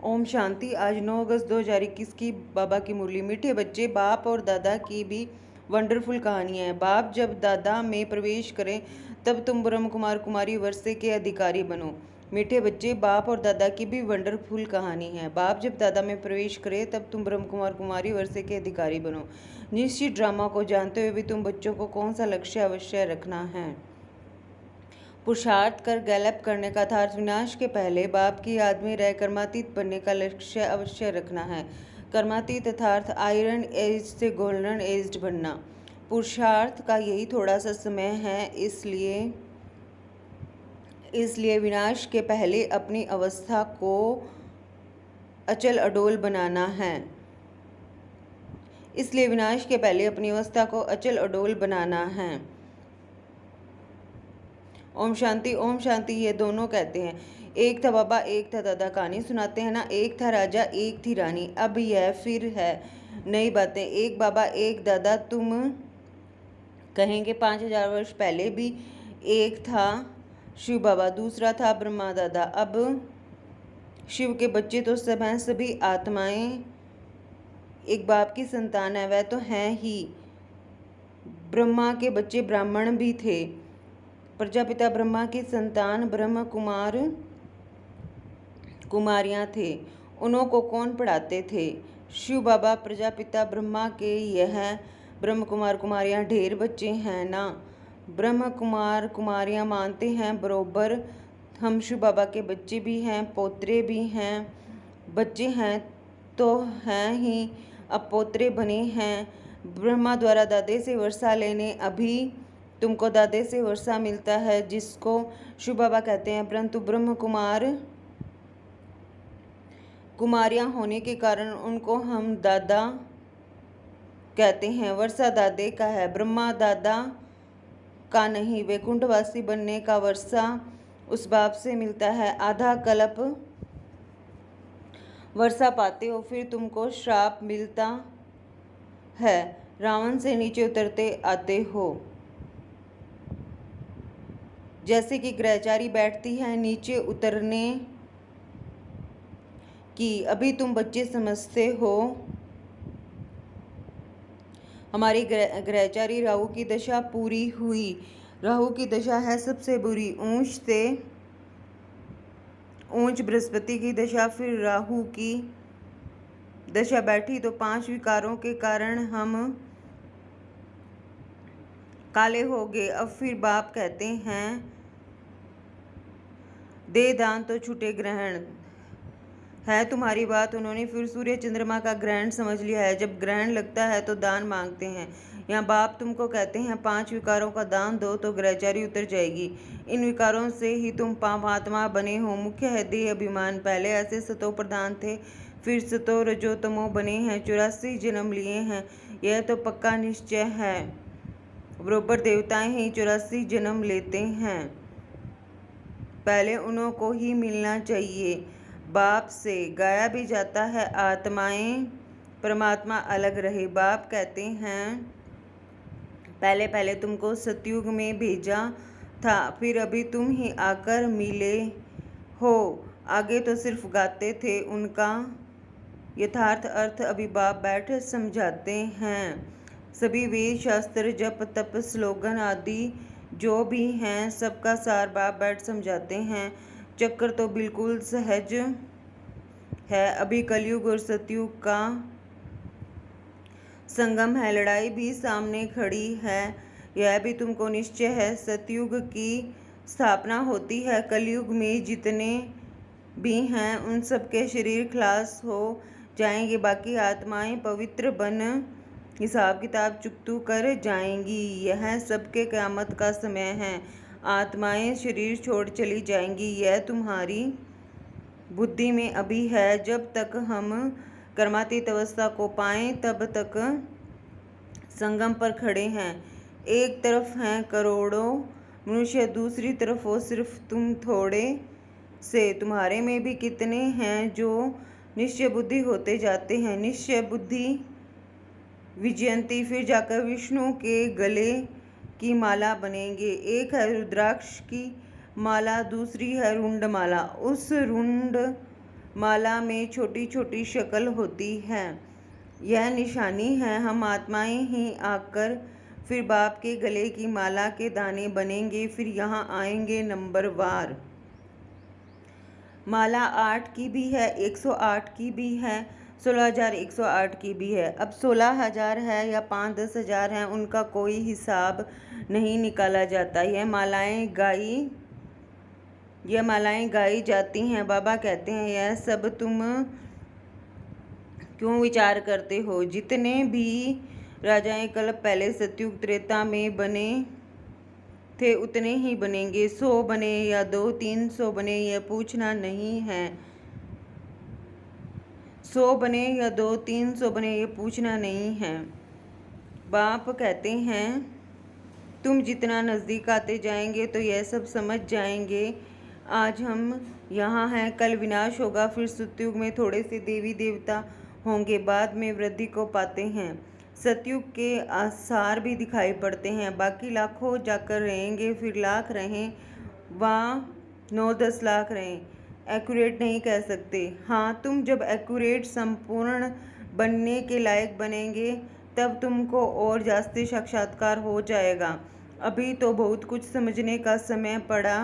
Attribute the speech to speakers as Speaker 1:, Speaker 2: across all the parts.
Speaker 1: ओम शांति। आज 9 अगस्त 2021 की बाबा की मुरली। मीठे बच्चे, बाप और दादा की भी वंडरफुल कहानियाँ हैं। बाप जब दादा में प्रवेश करें तब तुम ब्रह्म कुमार कुमारी वर्षे के अधिकारी बनो। मीठे बच्चे, बाप और दादा की भी वंडरफुल कहानी है। बाप जब दादा में प्रवेश करे तब तुम ब्रह्म कुमार कुमारी वर्षे के अधिकारी बनो। निश्चित ड्रामा को जानते हुए भी तुम बच्चों को कौन सा लक्ष्य अवश्य रखना है। पुरुषार्थ कर गैलप करने का था। विनाश के पहले बाप की याद में रह कर्मातीत बनने का लक्ष्य अवश्य रखना है। कर्मातीत अर्थात आयरन एज से गोल्डन एज्ड बनना। पुरुषार्थ का यही थोड़ा सा समय है, इसलिए विनाश के पहले अपनी अवस्था को अचल अडोल बनाना है। इसलिए विनाश के पहले अपनी अवस्था को अचल अडोल बनाना है। ओम शांति। ओम शांति। ये दोनों कहते हैं, एक था बाबा एक था दादा। कहानी सुनाते हैं ना, एक था राजा एक थी रानी। अब यह फिर है नई बातें, एक बाबा एक दादा। तुम कहेंगे 5000 वर्ष पहले भी एक था शिव बाबा, दूसरा था ब्रह्मा दादा। अब शिव के बच्चे तो सब हैं, सभी आत्माएं एक बाप की संतान है, वह तो हैं ही। ब्रह्मा के बच्चे ब्राह्मण भी थे। प्रजापिता ब्रह्मा की संतान ब्रह्म कुमार कुमारियां थे। उन्हों को कौन पढ़ाते थे? शिव बाबा। प्रजापिता ब्रह्मा के यह ब्रह्म कुमार कुमारियां ढेर बच्चे हैं ना। ब्रह्म कुमार कुमारियां मानते हैं बरोबर हम शिव बाबा के बच्चे भी हैं, पोतरे भी हैं। बच्चे हैं तो हैं ही, अब पोतरे बने हैं। ब्रह्मा द्वारा दादे से वर्षा लेने अभी तुमको दादे से वर्षा मिलता है, जिसको शिव बाबा कहते हैं। परंतु ब्रह्म कुमार कुमारियां होने के कारण उनको हम दादा कहते हैं। वर्षा दादे का है, ब्रह्मा दादा का नहीं। वैकुंठवासी बनने का वर्षा उस बाप से मिलता है। आधा कल्प वर्षा पाते हो, फिर तुमको श्राप मिलता है। रावण से नीचे उतरते आते हो। जैसे कि ग्रहचारी बैठती है नीचे उतरने की, अभी तुम बच्चे समझते हो। हमारी ग्रहचारी राहु की दशा पूरी हुई। राहु की दशा है सबसे बुरी। ऊंच से ऊंच बृहस्पति की दशा, फिर राहु की दशा बैठी तो 5 विकारों के कारण हम काले हो गए। अब फिर बाप कहते हैं दे दान तो छूटे ग्रहण। है तुम्हारी बात। उन्होंने फिर सूर्य चंद्रमा का ग्रहण समझ लिया है। जब ग्रहण लगता है तो दान मांगते हैं। यहाँ बाप तुमको कहते हैं 5 विकारों का दान दो तो ग्रहचारी उतर जाएगी। इन विकारों से ही तुम पापात्मा बने हो। मुख्य है देह अभिमान। पहले ऐसे सतो प्रधान थे, फिर सतो रजो तमो बने हैं। 84 जन्म लिए हैं, यह तो पक्का निश्चय है। बरोबर देवताएं ही 84 जन्म लेते हैं। पहले उन्हों को ही मिलना चाहिए। बाप से गाया भी जाता है आत्माएं परमात्मा अलग रहे। बाप कहते हैं पहले पहले तुमको सतयुग में भेजा था, फिर अभी तुम ही आकर मिले हो। आगे तो सिर्फ गाते थे, उनका यथार्थ अर्थ अभी बाप बैठ समझाते हैं। सभी वेद शास्त्र जप तप स्लोगन आदि जो भी हैं, सबका सार बाप बैठ समझाते हैं। चक्कर तो बिल्कुल सहज है। अभी कलयुग और सतयुग का संगम है। लड़ाई भी सामने खड़ी है, यह भी तुमको निश्चय है। सतयुग की स्थापना होती है। कलयुग में जितने भी हैं उन सबके शरीर खलास हो जाएंगे। बाकी आत्माएं पवित्र बन हिसाब किताब चुकतू कर जाएंगी। यह सबके क़यामत का समय है। आत्माएं शरीर छोड़ चली जाएंगी। यह तुम्हारी बुद्धि में अभी है। जब तक हम कर्मातीत अवस्था को पाएं तब तक संगम पर खड़े हैं। एक तरफ हैं करोड़ों मनुष्य, दूसरी तरफ हो सिर्फ तुम थोड़े से। तुम्हारे में भी कितने हैं जो निश्चय बुद्धि होते जाते हैं। निश्चय बुद्धि विजयंती, फिर जाकर विष्णु के गले की माला बनेंगे। एक है रुद्राक्ष की माला, दूसरी है रुंड माला। उस रुंड माला में छोटी छोटी शक्ल होती है। यह निशानी है, हम आत्माएं ही आकर फिर बाप के गले की माला के दाने बनेंगे, फिर यहाँ आएंगे नंबरवार। माला 8 की भी है, 108 की भी है, 16,108 की भी है। अब 16,000 है या 5-10 हज़ार हैं, उनका कोई हिसाब नहीं निकाला जाता। यह मालाएं गाई जाती हैं। बाबा कहते हैं, यह सब तुम क्यों विचार करते हो? जितने भी राजाएं कल्प पहले सतयुग त्रेता में बने थे उतने ही बनेंगे। 100 बने या 200-300 बने, यह पूछना नहीं है। 100 बने या 200-300 बने, ये पूछना नहीं है। बाप कहते हैं, तुम जितना नज़दीक आते जाएंगे तो यह सब समझ जाएंगे। आज हम यहाँ हैं, कल विनाश होगा, फिर सतयुग में थोड़े से देवी देवता होंगे, बाद में वृद्धि को पाते हैं। सतयुग के आसार भी दिखाई पड़ते हैं। बाकी लाखों जाकर रहेंगे, फिर लाख रहें, वहाँ 9-10 लाख रहें। एक्यूरेट नहीं कह सकते। हाँ, तुम जब एक्यूरेट संपूर्ण बनने के लायक बनेंगे तब तुमको और जास्ती साक्षात्कार हो जाएगा। अभी तो बहुत कुछ समझने का समय पड़ा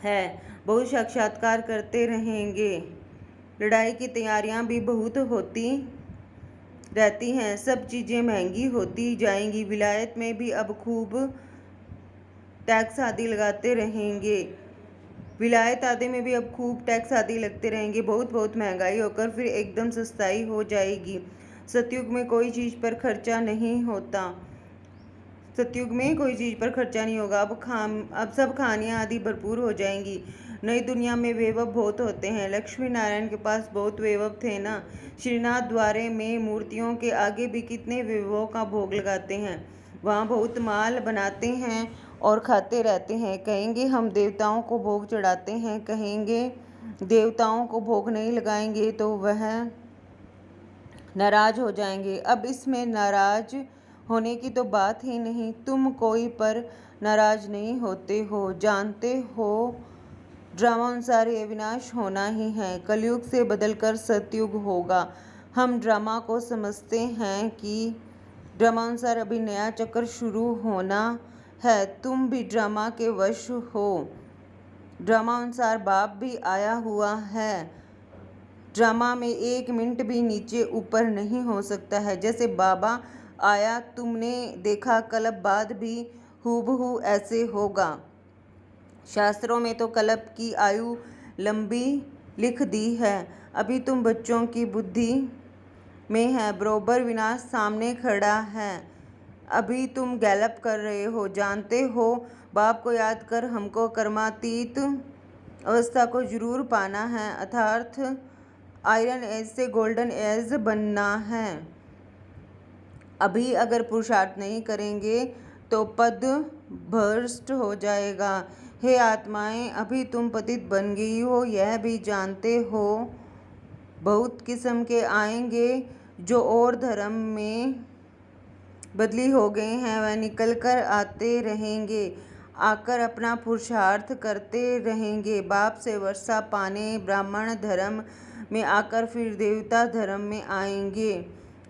Speaker 1: है, बहुत साक्षात्कार करते रहेंगे। लड़ाई की तैयारियां भी बहुत होती रहती हैं, सब चीज़ें महंगी होती जाएंगी। विलायत में भी अब खूब टैक्स आदि लगाते रहेंगे। विलायत आदि में भी अब खूब टैक्स आदि लगते रहेंगे। बहुत महंगाई होकर फिर एकदम सस्ताई हो जाएगी। सतयुग में कोई चीज़ पर खर्चा नहीं होता। सतयुग में कोई चीज़ पर खर्चा नहीं होगा। अब सब खानियाँ आदि भरपूर हो जाएंगी। नई दुनिया में वैभव बहुत होते हैं। लक्ष्मी नारायण के पास बहुत वैभव थे ना। श्रीनाथ द्वारे में मूर्तियों के आगे भी कितने वैभवों का भोग लगाते हैं। वहाँ बहुत माल बनाते हैं और खाते रहते हैं। कहेंगे हम देवताओं को भोग चढ़ाते हैं, कहेंगे देवताओं को भोग नहीं लगाएंगे तो वह नाराज हो जाएंगे। अब इसमें नाराज होने की तो बात ही नहीं। तुम कोई पर नाराज नहीं होते हो, जानते हो ड्रामा अनुसार ये विनाश होना ही है। कलयुग से बदलकर सतयुग होगा। हम ड्रामा को समझते हैं कि ड्रामा अनुसार अभी नया चक्र शुरू होना है। तुम भी ड्रामा के वश हो। ड्रामा अनुसार बाप भी आया हुआ है। ड्रामा में 1 मिनट भी नीचे ऊपर नहीं हो सकता है। जैसे बाबा आया तुमने देखा, कल्प बाद भी हूबहू ऐसे होगा। शास्त्रों में तो कल्प की आयु लंबी लिख दी है। अभी तुम बच्चों की बुद्धि में है, बरोबर विनाश सामने खड़ा है। अभी तुम गैलप कर रहे हो। जानते हो, बाप को याद कर हमको कर्मातीत अवस्था को जरूर पाना है, अर्थात आयरन एज से गोल्डन एज बनना है। अभी अगर पुरुषार्थ नहीं करेंगे तो पद भ्रष्ट हो जाएगा। हे आत्माएं, अभी तुम पतित बन गई हो, यह भी जानते हो। बहुत किस्म के आएंगे जो और धर्म में बदली हो गए हैं, वह निकल कर आते रहेंगे, आकर अपना पुरुषार्थ करते रहेंगे। बाप से वर्षा पाने ब्राह्मण धर्म में आकर फिर देवता धर्म में आएंगे।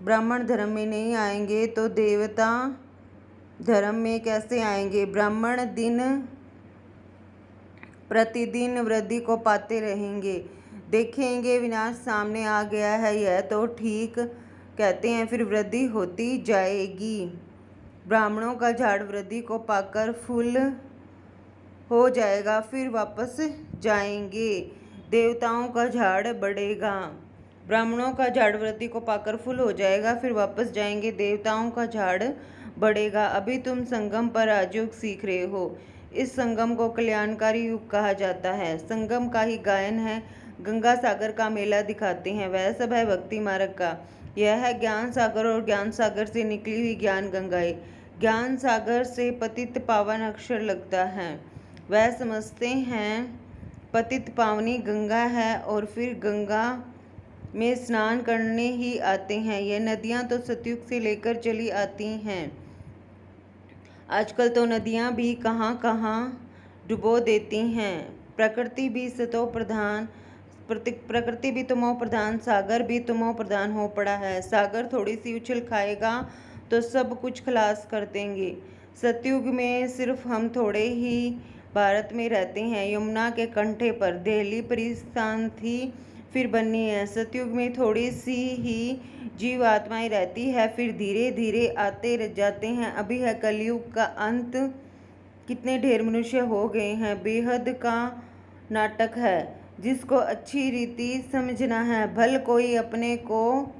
Speaker 1: ब्राह्मण धर्म में नहीं आएंगे तो देवता धर्म में कैसे आएंगे? ब्राह्मण दिन प्रतिदिन वृद्धि को पाते रहेंगे। देखेंगे विनाश सामने आ गया है, यह तो ठीक कहते हैं, फिर वृद्धि होती जाएगी। ब्राह्मणों का झाड़ वृद्धि को पाकर फूल हो जाएगा, फिर वापस जाएंगे। देवताओं का झाड़ बढ़ेगा। ब्राह्मणों का झाड़ वृद्धि को पाकर फूल हो जाएगा, फिर वापस जाएंगे। देवताओं का झाड़ बढ़ेगा। अभी तुम संगम पर राजयोग सीख रहे हो। इस संगम को कल्याणकारी युग कहा जाता है। संगम का ही गायन है। गंगा सागर का मेला दिखाते हैं, वह सब है भक्ति मार्ग का। यह है ज्ञान सागर और ज्ञान सागर से निकली हुई ज्ञान गंगाएं। ज्ञान सागर से पतित पावन अक्षर लगता है। वह समझते हैं पतित पावनी गंगा है और फिर गंगा में स्नान करने ही आते हैं। ये नदियाँ तो सतयुग से लेकर चली आती हैं। आजकल तो नदियाँ भी कहाँ कहाँ डुबो देती हैं। प्रकृति भी सतो प्रकृति भी तुमो प्रधान, सागर भी तुमो प्रधान हो पड़ा है। सागर थोड़ी सी उछल खाएगा तो सब कुछ खलास कर देंगे। सतयुग में सिर्फ हम थोड़े ही भारत में रहते हैं। यमुना के कंठे पर दिल्ली परिस्थान थी, फिर बनी है। सतयुग में थोड़ी सी ही जीव आत्माएं रहती है, फिर धीरे धीरे आते जाते हैं। अभी है कलयुग का अंत, कितने ढेर मनुष्य हो गए हैं। बेहद का नाटक है, जिसको अच्छी रीति समझना है। भल कोई अपने को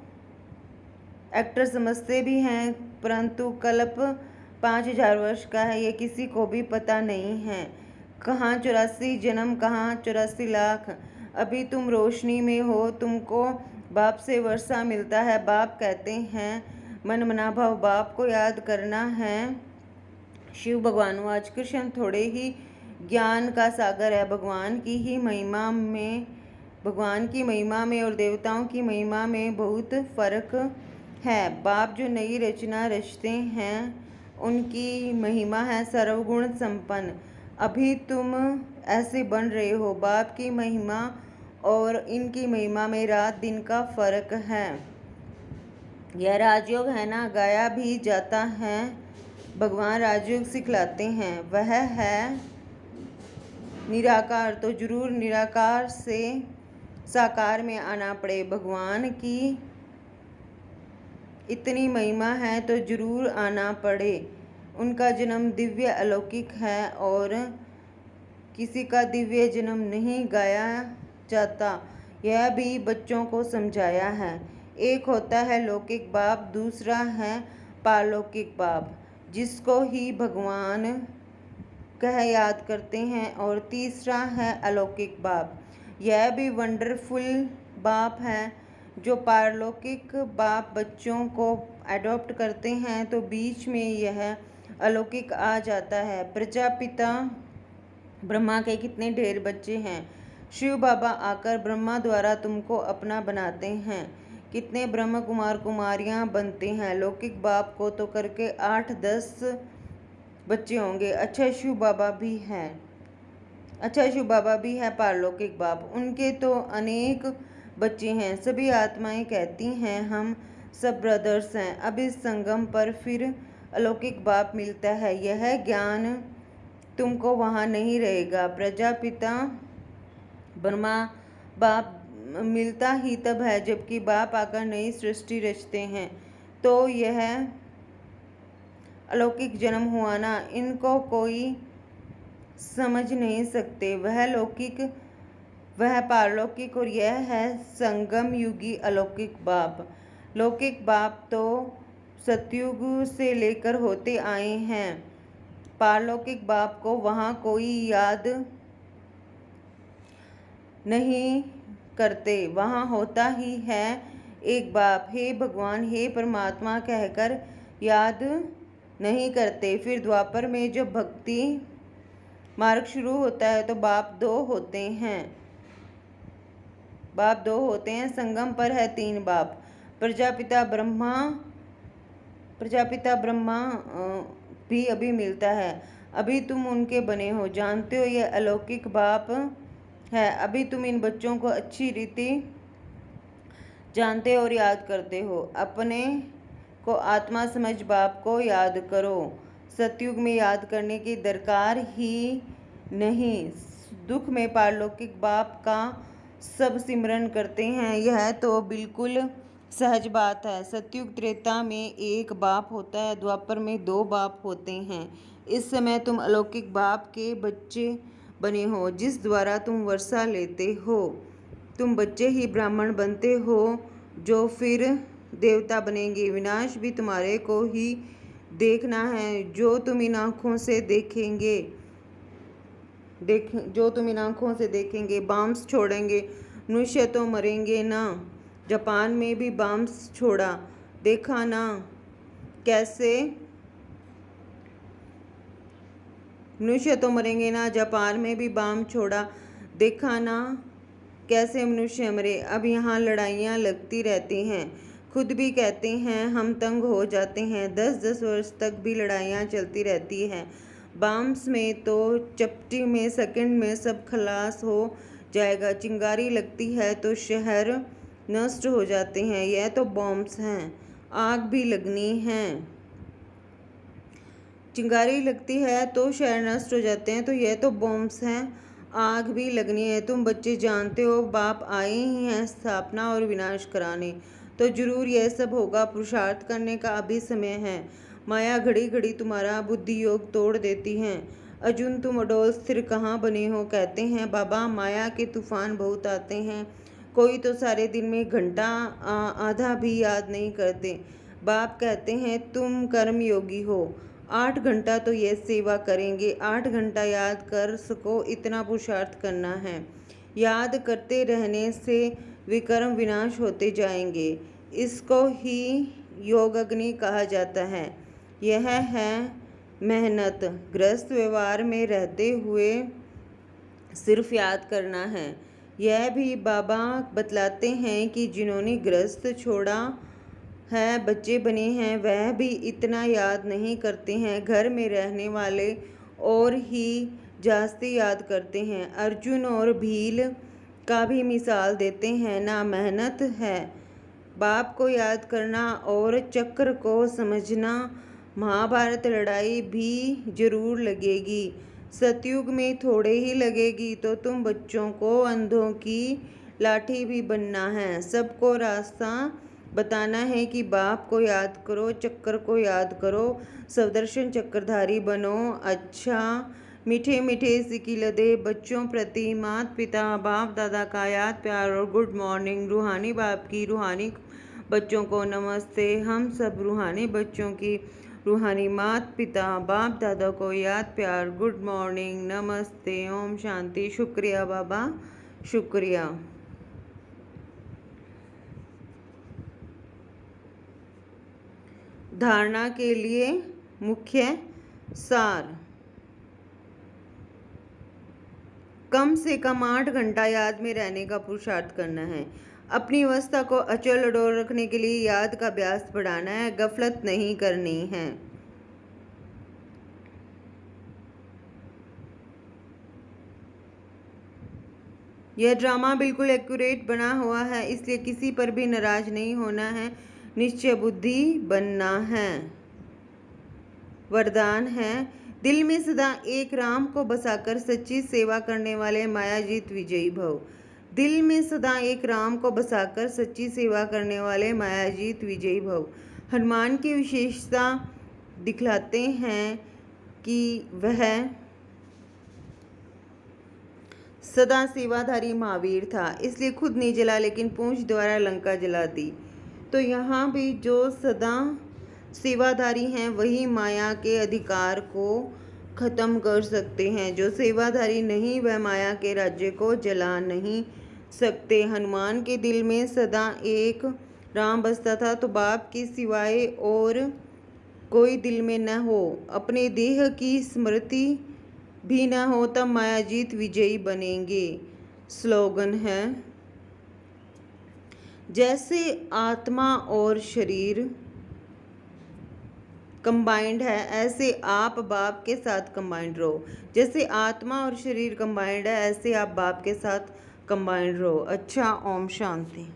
Speaker 1: एक्टर समझते भी हैं, परंतु कल्प 5000 वर्ष का है, ये किसी को भी पता नहीं है। कहाँ 84 जन्म, कहाँ 84 लाख। अभी तुम रोशनी में हो, तुमको बाप से वर्षा मिलता है। बाप कहते हैं मन मना भाव, बाप को याद करना है। शिव भगवान आज कृष्ण थोड़े ही ज्ञान का सागर है। भगवान की महिमा में और देवताओं की महिमा में बहुत फर्क है। बाप जो नई रचना रचते हैं, उनकी महिमा है सर्वगुण संपन्न। अभी तुम ऐसे बन रहे हो। बाप की महिमा और इनकी महिमा में रात दिन का फर्क है। यह राजयोग है ना, गाया भी जाता है। भगवान राजयोग सिखलाते हैं। वह है निराकार, तो जरूर निराकार से साकार में आना पड़े। भगवान की इतनी महिमा है तो जरूर आना पड़े। उनका जन्म दिव्य अलौकिक है और किसी का दिव्य जन्म नहीं गाया जाता। यह भी बच्चों को समझाया है। एक होता है लौकिक बाप, दूसरा है पारलौकिक बाप, जिसको ही भगवान कह याद करते हैं, और तीसरा है अलौकिक बाप। यह भी वंडरफुल बाप है। जो पारलौकिक बाप बच्चों को एडॉप्ट करते हैं, तो बीच में यह अलौकिक आ जाता है। प्रजापिता ब्रह्मा के कितने ढेर बच्चे हैं। शिव बाबा आकर ब्रह्मा द्वारा तुमको अपना बनाते हैं। कितने ब्रह्म कुमार कुमारियां बनते हैं। लौकिक बाप को तो करके 8-10 बच्चे होंगे। अच्छा शिव बाबा भी है पारलौकिक बाप, उनके तो अनेक बच्चे हैं। सभी आत्माएं कहती हैं हम सब ब्रदर्स हैं। अब इस संगम पर फिर अलौकिक बाप मिलता है। यह ज्ञान तुमको वहाँ नहीं रहेगा। प्रजापिता ब्रह्मा बाप मिलता ही तब है जबकि बाप आकर नई सृष्टि रचते हैं, तो यह अलौकिक जन्म हुआ ना। इनको कोई समझ नहीं सकते। वह लौकिक, वह पारलौकिक, और यह है संगम युगी अलौकिक बाप। लौकिक बाप तो सतयुग से लेकर होते आए हैं। पारलौकिक बाप को वहाँ कोई याद नहीं करते। वहाँ होता ही है एक बाप, हे भगवान हे परमात्मा कहकर याद नहीं करते। फिर द्वापर में जब भक्ति मार्ग शुरू होता है तो बाप दो होते हैं। संगम पर है 3 बाप। प्रजापिता ब्रह्मा भी अभी मिलता है। अभी तुम उनके बने हो, जानते हो यह अलौकिक बाप है। अभी तुम इन बच्चों को अच्छी रीति जानते और याद करते हो। अपने को आत्मा समझ बाप को याद करो। सतयुग में याद करने की दरकार ही नहीं। दुख में पारलौकिक बाप का सब सिमरन करते हैं, यह तो बिल्कुल सहज बात है। सतयुग त्रेता में एक बाप होता है, द्वापर में 2 बाप होते हैं। इस समय तुम अलौकिक बाप के बच्चे बने हो, जिस द्वारा तुम वर्षा लेते हो। तुम बच्चे ही ब्राह्मण बनते हो, जो फिर देवता बनेंगे। विनाश भी तुम्हारे को ही देखना है, जो तुम इन आँखों से देखेंगे। बॉम्ब्स छोड़ेंगे, मनुष्य तो मरेंगे ना। जापान में भी बॉम्ब्स छोड़ा, देखा ना कैसे। मनुष्य तो मरेंगे ना। जापान में भी बम छोड़ा, देखा ना कैसे मनुष्य मरे। अब यहाँ लड़ाइयाँ लगती रहती हैं। खुद भी कहते हैं हम तंग हो जाते हैं। 10-10 वर्ष तक भी लड़ाइयाँ चलती रहती हैं। बॉम्ब्स में तो चपटी में, सेकंड में सब खलास हो जाएगा। चिंगारी लगती है तो शहर नष्ट हो जाते हैं, यह तो बॉम्ब्स हैं। आग भी लगनी है। चिंगारी लगती है तो शहर नष्ट हो जाते हैं, तो यह तो बॉम्ब्स हैं। आग भी लगनी है। तुम बच्चे जानते हो बाप आए ही हैं स्थापना और विनाश कराने, तो जरूर यह सब होगा। पुरुषार्थ करने का अभी समय है। माया घड़ी घड़ी तुम्हारा बुद्धि योग तोड़ देती है। अर्जुन तुम अडोल स्थिर कहाँ बने हो? कहते हैं बाबा माया के तूफान बहुत आते हैं, कोई तो सारे दिन में घंटा आधा भी याद नहीं करते। बाप कहते हैं तुम कर्म योगी हो, 8 घंटा तो ये सेवा करेंगे। 8 घंटा याद कर सको इतना पुरुषार्थ करना है। याद करते रहने से विकर्म विनाश होते जाएंगे। इसको ही योग अग्नि कहा जाता है। यह है मेहनत। गृहस्थ व्यवहार में रहते हुए सिर्फ याद करना है। यह भी बाबा बतलाते हैं कि जिन्होंने गृहस्थ छोड़ा है, बच्चे बने हैं, वह भी इतना याद नहीं करते हैं। घर में रहने वाले और ही जास्ती याद करते हैं। अर्जुन और भील का भी मिसाल देते हैं ना, मेहनत है बाप को याद करना और चक्र को समझना। महाभारत लड़ाई भी जरूर लगेगी, सतयुग में थोड़े ही लगेगी, तो तुम बच्चों को अंधों की लाठी भी बनना है। सबको रास्ता बताना है कि बाप को याद करो, चक्र को याद करो, सुदर्शन चक्रधारी बनो। अच्छा मीठे मीठे सिकिलदे बच्चों प्रति माता पिता बाप दादा का याद प्यार और गुड मॉर्निंग। रूहानी बाप की रूहानी बच्चों को नमस्ते। हम सब रूहानी बच्चों की रूहानी माता पिता बाप दादा को याद प्यार गुड मॉर्निंग नमस्ते ओम शांति। शुक्रिया बाबा, शुक्रिया। धारणा के लिए मुख्य सार। कम से कम 8 घंटा याद में रहने का पुरुषार्थ करना है। अपनी अवस्था को अचल अडोल रखने के लिए याद का अभ्यास बढ़ाना है, गफलत नहीं करनी है। यह ड्रामा बिल्कुल एक्यूरेट बना हुआ है, इसलिए किसी पर भी नाराज नहीं होना है, निश्चय बुद्धि बनना है। वरदान है दिल में सदा एक राम को बसाकर सच्ची सेवा करने वाले मायाजीत विजयी भव। दिल में सदा एक राम को बसाकर सच्ची सेवा करने वाले मायाजीत विजयी भव। हनुमान की विशेषता दिखलाते हैं कि वह सदा सेवाधारी महावीर था, इसलिए खुद नहीं जला लेकिन पूंछ द्वारा लंका जला दी। तो यहाँ भी जो सदा सेवाधारी हैं वही माया के अधिकार को खत्म कर सकते हैं। जो सेवाधारी नहीं वह माया के राज्य को जला नहीं सकते। हनुमान के दिल में सदा एक राम बसता था, तो बाप के सिवाय और कोई दिल में न हो, अपने देह की स्मृति भी न हो, तब मायाजीत विजयी बनेंगे। स्लोगन है जैसे आत्मा और शरीर कंबाइंड है, ऐसे आप बाप के साथ कंबाइंड रहो। जैसे आत्मा और शरीर कंबाइंड है, ऐसे आप बाप के साथ कंबाइंड रहो। अच्छा ओम शांति।